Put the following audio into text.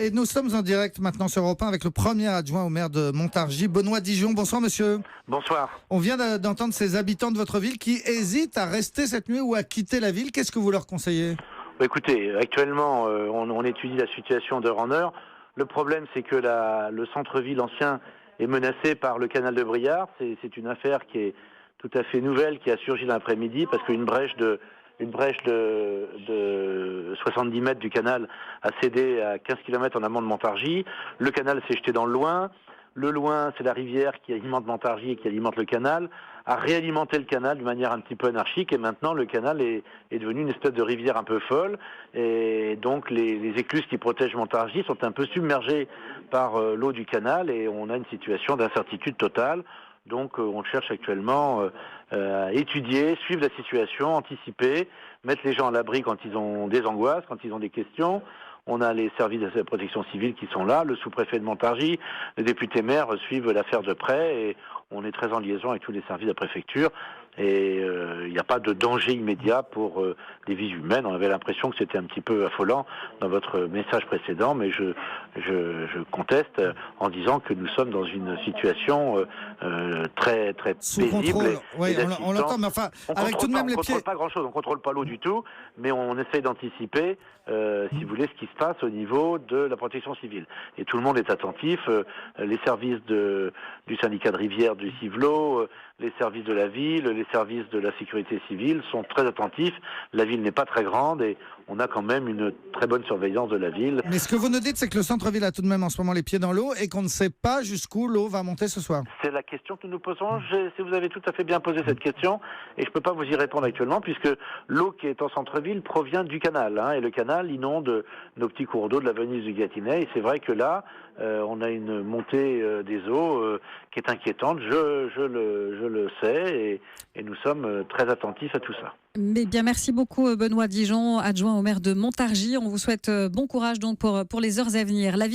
Et nous sommes en direct maintenant sur Europe 1 avec le premier adjoint au maire de Montargis, Benoît Dijon. Bonsoir monsieur. Bonsoir. On vient d'entendre ces habitants de votre ville qui hésitent à rester cette nuit ou à quitter la ville. Qu'est-ce que vous leur conseillez ? Écoutez, actuellement, on étudie la situation d'heure en heure. Le problème, c'est que le centre-ville ancien est menacé par le canal de Briard. C'est une affaire qui est tout à fait nouvelle, qui a surgi l'après-midi, parce qu'une brèche de 70 mètres du canal a cédé à 15 km en amont de Montargis. Le canal s'est jeté dans le Loing. Le Loing, c'est la rivière qui alimente Montargis et qui alimente le canal, a réalimenté le canal d'une manière un petit peu anarchique, et maintenant le canal est devenu une espèce de rivière un peu folle, et donc les écluses qui protègent Montargis sont un peu submergées par l'eau du canal, et on a une situation d'incertitude totale. Donc on cherche actuellement à étudier, suivre la situation, anticiper, mettre les gens à l'abri quand ils ont des angoisses, quand ils ont des questions. On a les services de la protection civile qui sont là, le sous-préfet de Montargis, le député maire suivent l'affaire de près, et on est très en liaison avec tous les services de la préfecture. Et il n'y a pas de danger immédiat pour des vies humaines. On avait l'impression que c'était un petit peu affolant dans votre message précédent, mais je conteste en disant que nous sommes dans une situation très très Sous paisible. contrôle, oui, et on l'entend, mais enfin, avec tout de même les pieds. On ne contrôle pas grand-chose, on ne contrôle pas l'eau du tout, mais on essaye d'anticiper, si vous voulez, ce qui se passe au niveau de la protection civile. Et tout le monde est attentif, les services du syndicat de rivière du Civelot, les services de la ville, les services de la sécurité civile sont très attentifs. La ville n'est pas très grande et on a quand même une très bonne surveillance de la ville. Mais ce que vous nous dites, c'est que le centre-ville a tout de même en ce moment les pieds dans l'eau et qu'on ne sait pas jusqu'où l'eau va monter ce soir. C'est la question que nous nous posons. Si vous avez tout à fait bien posé cette question, et je ne peux pas vous y répondre actuellement, puisque l'eau qui est en centre-ville provient du canal, et le canal inonde nos petits cours d'eau de la Venise du Gâtinais, et c'est vrai que là, on a une montée des eaux qui est inquiétante, je le sais, et nous sommes très attentifs à tout ça. Mais bien, merci beaucoup Benoît Dijon, adjoint au maire de Montargis. On vous souhaite bon courage donc pour les heures à venir.